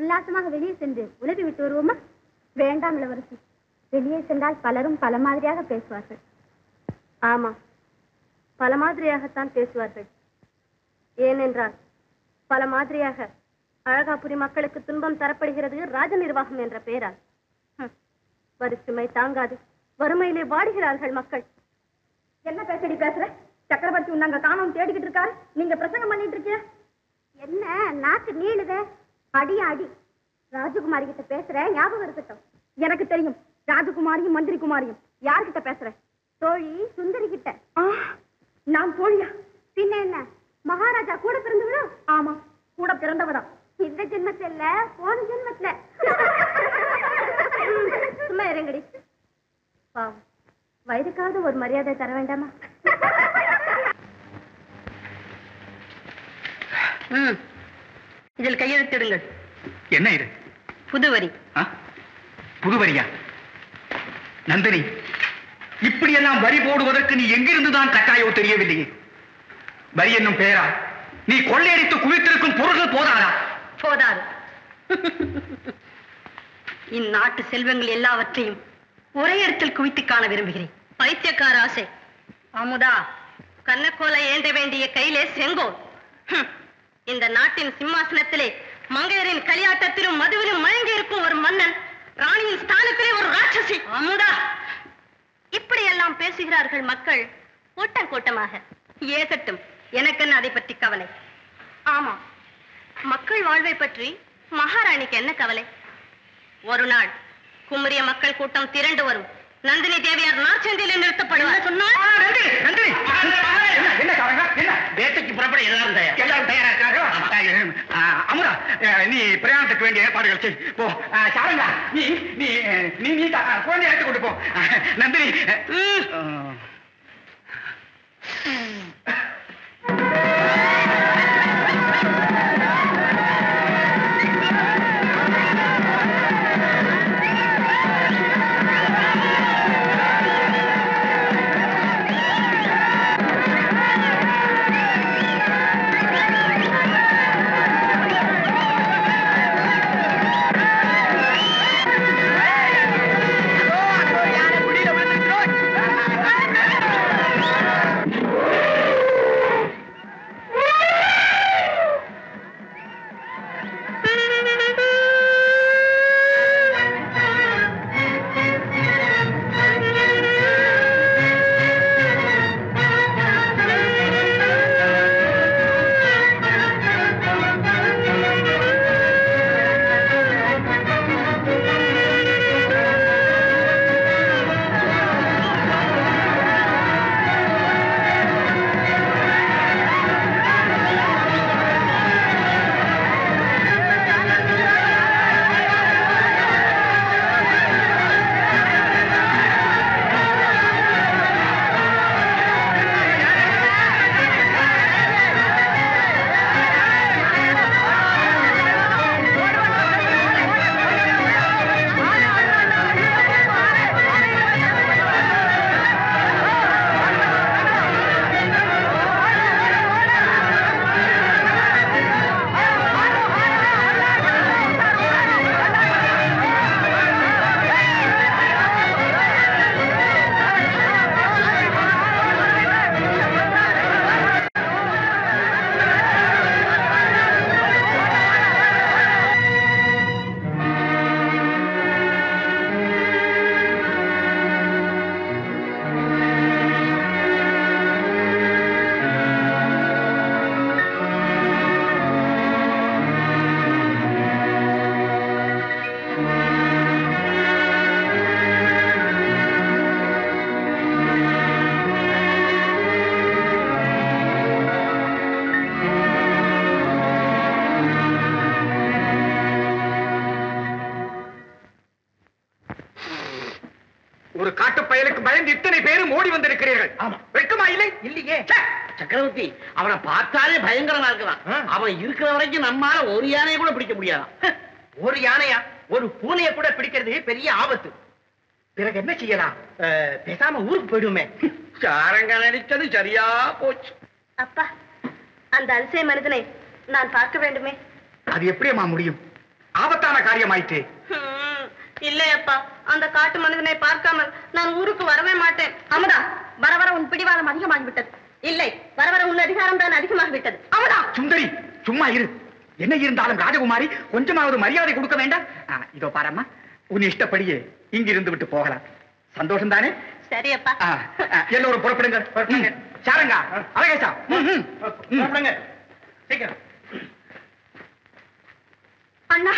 உல்லாசமாக வெளியே சென்று உலவி விட்டு வருவோமா? வேண்டாம் இளவரசி, வெளியே சென்றால் பலரும் பல மாதிரியாக பேசுவார்கள். ஆமா, பல மாதிரியாகத்தான் பேசுவார்கள். ஏனென்றால் பல மாதிரியாக அழகாபுரி மக்களுக்கு துன்பம் தரப்படுகிறது ராஜ நிர்வாகம் என்ற பெயரால். வறுமை தாங்காது வறுமையிலே வாடுகிறார்கள் மக்கள். என்ன பேசடி பேசுற? சக்கரவர்த்தி உன்னாங்க காணோம் தேடிக்கிட்டு இருக்காரு, நீங்க பிரசங்கம் பண்ணிட்டு இருக்கிய. என்ன நாக்கு நீளுதே? அடி அடி. ராஜகுமாரி கிட்ட பேசுற, ஞாபகம் இருக்கட்டும். எனக்கு தெரியும், ராஜகுமாரியும் மந்திரி குமாரியும். யார்கிட்ட பேசுற? தோழி சுந்தரி கிட்ட. நான் தோழியா? பின்ன என்ன, மகாராஜா கூட பிறந்தவரா? ஆமா, கூட பிறந்தவரா. இந்த ஜென்மத்துல இல்ல, போன ஜென்மத்துல. சும்மா இறங்கடி. பாவம், வயதுக்காவது ஒரு மரியாதை தர வேண்டாமா? இதில் கையெழுத்திடுங்கள். என்ன இது? புதுவரி. புதுவரியா? நந்தினி, இப்படியெல்லாம் வரி போடுவதற்கு நீ எங்கிருந்துதான் கட்டாயோ தெரியவில்லையே. வரி என்னும் பெயரா நீ கொள்ளையடித்து குவித்திருக்கும் பொருள்கள் போதாதா? போதாது. இந்நாட்டு செல்வங்கள் எல்லாவற்றையும் ஒரே இடத்தில் குவித்து காண விரும்புகிறேன். பைத்தியக்கார ஆசை. அமுதா, கண்ணக்கோலை ஏந்த வேண்டிய கையிலே செங்கோல். இந்த நாட்டின் சிம்மாசனத்திலே மங்கையரின் களியாட்டத்திலும் மதுவிலும் மயங்கி இருக்கும் ஒரு மன்னன், ராணியின் ஸ்தானத்திலே ஒரு ராட்சசி. அமுதா, இப்படியெல்லாம் பேசுகிறார்கள் மக்கள் கூட்டம் கூட்டமாக. ஏகட்டும், எனக்கென்ன அதை பற்றி கவலை. ஆமா, மக்கள் வாழ்வை பற்றி மகாராணிக்கு என்ன கவலை? ஒரு நாள் குமரிய மக்கள் கூட்டம் திரண்டு வரும். நந்தினி தேவியார் நாச்சந்தியில் நிறுத்தப்படுவார். வேட்டைக்கு புறப்பட எல்லாரும் தயாரா இருக்காங்க. அமுதா, நீ பிரயாணத்துக்கு வேண்டிய ஏற்பாடுகள் செய். போ. சாரங்கா, நீ நீ நீ நீ குழந்தை எடுத்து கொண்டு போ. நந்தினி, ஒரு காட்டு பயலுக்கு பயந்து இத்தனை பேரும் ஓடி வந்திருக்கிறீர்கள். வெட்கமா இல்லை? இல்லையே. சக்கரவர்த்தி, அவனை பார்த்தாலே பயங்கரமா இருக்கலாம். அவன் இருக்கிற வரைக்கும் நம்மால ஒரு யானையை கூட பிடிக்க முடியாதான். ஒரு யானையா? ஒரு பூனையை கூட பிடிக்கிறது பெரிய ஆபத்து. பிறகு என்ன செய்யலாம்? பேசாம ஊருக்கு போயிடுமே. சாரங்க நடிச்சது சரியா போச்சு. அப்பா, அந்த அல்சை மனிதனை நான் பார்க்க வேண்டுமே. அது எப்படியம்மா முடியும்? ஆபத்தான காரியமாயிற்று. இல்லையப்பா, அந்த காட்டு மனிதனை பார்க்காமல் நான் ஊருக்கு வரவே மாட்டேன். அமுதா, வர வர உன் பிடிவாதம் அதிகமாகிவிட்டது. இல்லை, வர வர உன் அதிகாரம் தான் அதிகமாகிவிட்டது. அமுதா! சுந்தரி, சும்மா இரு. என்ன இருந்தாலும் ராஜகுமாரி கொஞ்சமாவது மரியாதை கொடுக்க வேண்டாம். இதோ பாரம்மா, உன் இஷ்டப்படியே இங்கிருந்து விட்டு போகலாம். சந்தோஷம் தானே? சரியப்பா. எல்லோரும் புறப்படுங்க. சாரங்கா, அழகேசா, புறப்படுங்க சீக்கிரம். அண்ணா,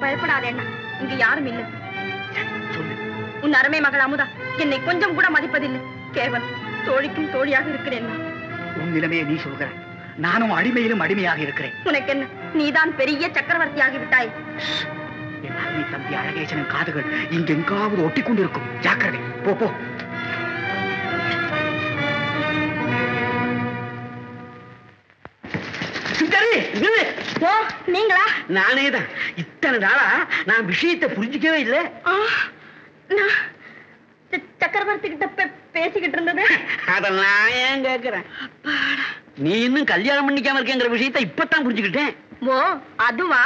பயப்படாத அண்ணா, இங்க யாரும் இல்லை. சொல்லு. உன் அருமை மகள் அமுதா என்னை கொஞ்சம் கூட மதிப்பதில்லை. கேவலம் தோழிக்கும் தோழியாக இருக்கிறேன். உன் நிலைமையை நீ சொல்கிறாய். நானும் அடிமையிலும் அடிமையாக இருக்கிறேன். உனக்கு என்ன, நீதான் பெரிய சக்கரவர்த்தி ஆகிவிட்டாய். என் அருமை தம்பி அழகேசனின் காதுகள் இங்கெங்காவது ஒட்டி கொண்டிருக்கும். ஜாக்கிரதை. போ போ. ஓ, நீங்களா? நானேதான். இத்தனை நாளா நான் விஷயத்தை புரிஞ்சுக்கவே இல்லை. சக்கரவர்த்தி கிட்ட பேசிக்கிட்டு இருந்தது. அத நான் ஏன் கேக்குறேன்? நீ இன்னும் கல்யாணம் பண்ணிக்காம இருக்கேங்கிற விஷயத்தை இப்பதான் புரிஞ்சுக்கிட்டேன். ஓ, அதுவா?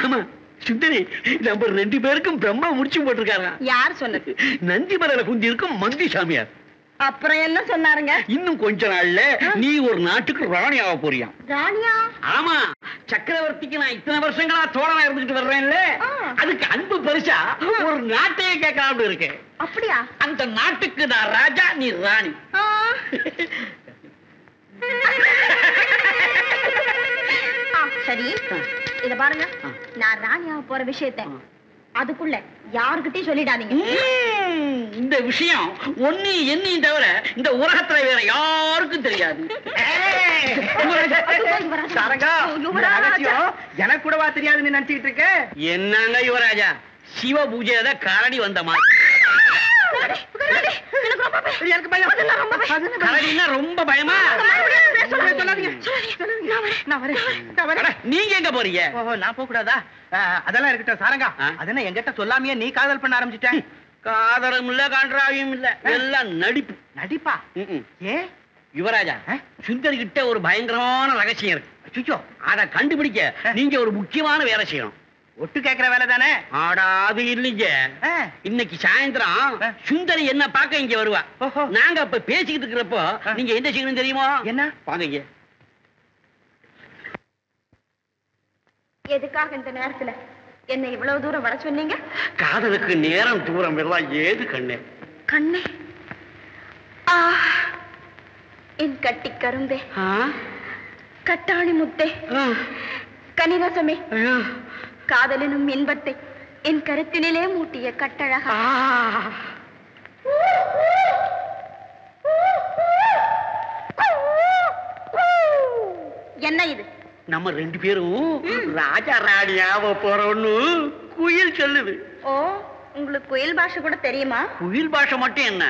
ஆமா சுந்தரி, நம்ம 2 பேருக்கும் பிரம்மா முடிச்சு போட்டிருக்காங்க. யார் சொன்னது? நந்தி மலையில குந்தி இருக்கும் மந்தி சாமியார். அப்புறம் என்ன சொன்னாருங்க? இன்னும் கொஞ்ச நாள்ல நீ ஒரு நாட்டுக்கு ராணி ஆக போறியா? ராணியா? ஆமா, சக்கரவர்த்திக்கு நான் இத்தனை வருஷங்களா தோழனா இருந்துகிட்டு வர்றேன்ல, அதுக்கு அன்பு பரிசா ஒரு நாட்டையே கேட்கலாம்னு இருக்கேன். அப்படியா? அந்த நாட்டுக்கு நான் ராஜா, நீ ராணி. சரி, இத பாருங்க, நான் ராணியாக போற விஷயத்தை அதுக்குள்ள யாருக்கிட்டையும் சொல்லிடாதீங்க. இந்த விஷயம் ஒன்னு என்னையும் தவிர இந்த உலகத்துல வேற யாருக்கும் தெரியாது. எனக்கு கூடவா தெரியாதுன்னு நினைச்சுக்கிட்டு இருக்க? என்னங்க யுவராஜா, சிவ பூஜையில கரடி வந்த மாதிரி. கரடினா ரொம்ப பயமா? நீங்க எங்க போறீங்க? நான் போக கூடாதா? அதெல்லாம் இருக்கட்டும் சாரங்கா. அதென்ன என்கிட்ட சொல்லாமையே நீ காதல் பண்ண ஆரம்பிச்சிட்ட? காதலும் இல்ல, கான்றாவியும் இல்ல, எல்லாம் நடிப்பு. நடிப்பா? ஏன் யுவராஜா, சுந்தரி கிட்ட ஒரு பயங்கரமான ரகசியம் இருக்கு. அத கண்டுபிடிக்க நீங்க ஒரு முக்கியமான வேலை செய்யணும். ஒட்டு கேட்கிற வேலை தானே? ஆடாது இல்லைங்க. இன்னைக்கு சாயந்தரம் சுந்தரி என்ன பார்க்க இங்க வருவா. நாங்க அப்ப பேசிக்கிட்டு இருக்கிறப்போ நீங்க என்ன செய்யணும் தெரியுமா? என்ன? வாங்க. எதுக்காக இந்த நேரத்துல என்ன இவ்வளவு தூரம் வர சொன்னீங்க? காதலுக்கு நேரம் தூரம் எல்லாம் ஏது கண்ணே? கண்ணே, என் கட்டி கரும்பே, கட்டாணி முத்தே, கனிரசமே, காதலினும் இன்பத்தை என் கருத்தினிலே மூட்டிய கட்டழகா. என்ன இது? நம்ம 2 பேரும் ராஜா ராணியாவ போறோம்னு குயில் சொல்லுது. ஓ, உங்களுக்கு குயில் பாஷை கூட தெரியுமா? குயில் பாஷை மட்டும் என்ன,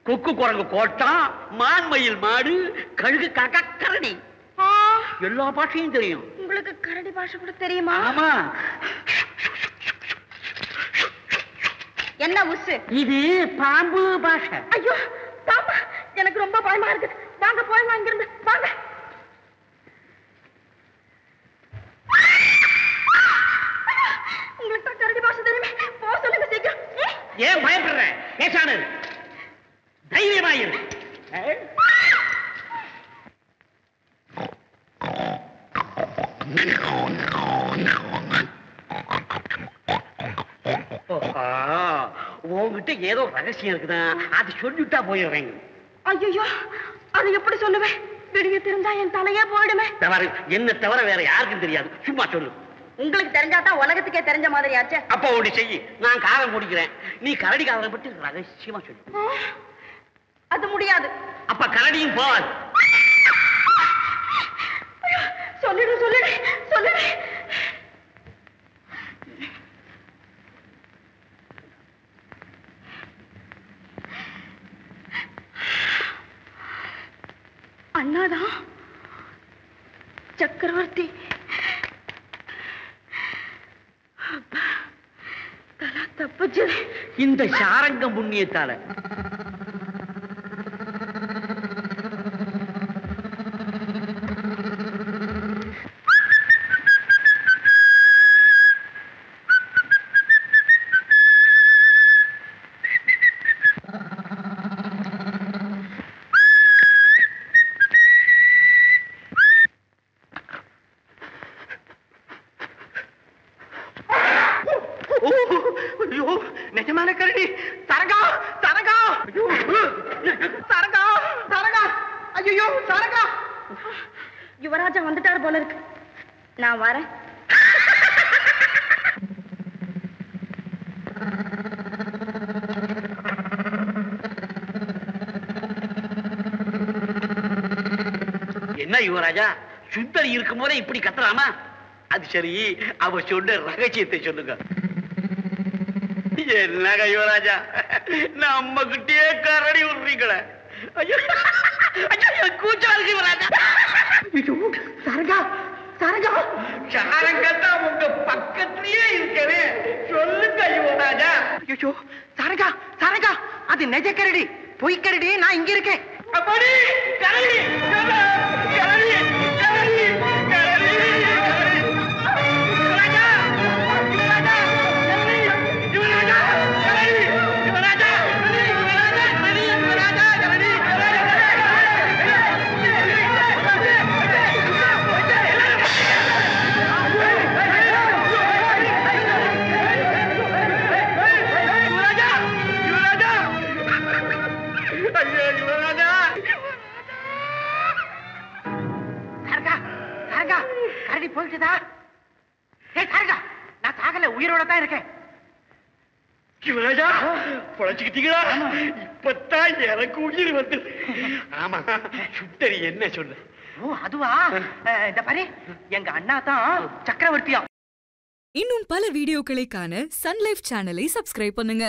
கொக்கு குரங்கு கோட்டா, மான்மயில் மாடு, கழுகு காக்கா, கரடி, எல்லா பாஷையும் தெரியும். உங்களுக்கு கரடி பாஷை கூட தெரியுமா? ஆமா. என்ன உசு இது? பாம்பு பாஷை. ஐயோ பாம்பா, எனக்கு ரொம்ப பயமா இருக்கு. வாங்க போயிடலாம் இங்கிருந்து, வாங்க. உங்களுக்கு தான் கரடி பாஷை தெரியுமே, போ சொல்லுங்க சீக்கிரம். ஏன் பயப்படுற? பேசானு தைரியமாயிரு. உங்ககிட்ட ஏதோ ரகசியம் இருக்குதான், அது சொல்லிட்டா போயிடுறேங்க. ஐயோ, அது எப்படி சொல்லுவேன்? விடிய தெரிஞ்சா என் தலையே போயிடுமே. என்ன தவிர வேற யாருக்கும் தெரியாது, சும்மா சொல்லு. உங்களுக்கு தெரிஞ்சாதான் உலகத்துக்கே தெரிஞ்ச மாதிரி ஆச்சு. அப்ப ஒண்ணு செய்யி, நான் காலம் முடிக்கிறேன், நீ கரடி காதலை பற்றி ரகசியமா சொல்லு. அது முடியாது. அப்ப கரடியும் போவாது. சொல்லிடு சொல்லிடு சொல்லிடு. அண்ணாதான் சக்கரவர்த்தி. தலா தப்புச்சு. இந்த சாரங்க புண்ணியத்தால நிஜமான கரடி. சரகா சரகா சரகா சரகா. ஐயோ சரகா. யுவராஜா வந்துட்டாரு போல இருக்கு. நான் வரேன். என்ன யுவராஜா, சுந்தரி இருக்கும் போதே இப்படி கத்துறாமா? அது சரி, அவ சொன்ன ரகசியத்தை சொல்லுங்க. என்னங்க யுவராஜா, நம்ம கிட்டே கரடி விடுறீங்களே. கூச்சா இருக்கு யுவராஜா. சரகா சரகா. சாரங்கத்தா உங்க பக்கத்திலேயே இருக்கவே. சொல்லுங்க யுவராஜா. ஐயோ சரகா சரகா, அது நெஜ கரடி. பொய் கரடி. நான் இங்க இருக்கேன். அப்படி கரடி கரடி கரடி கரடி. யுவராஜா யுவராஜா யுவராஜா யுவராஜா கரடி யுவராஜா யுவராஜா கரடி யுவராஜா கரடி. கரடி போயிட்டுதா? சரகா, நான் சாகல, உயிரோட தான் இருக்கேன். யுவராஜா பொழைச்சுக்கிட்டீங்களா? இப்பத்தான் எனக்கு உயிர் வந்து. ஆமா, சுந்தரி என்ன சொல்ல? ஓ அதுவா? இந்த பாரு, எங்க அண்ணா தான் சக்கரவர்த்தியா. இன்னும் பல வீடியோக்களை காண சன் லைஃப் சேனலை சப்ஸ்கிரைப் பண்ணுங்க.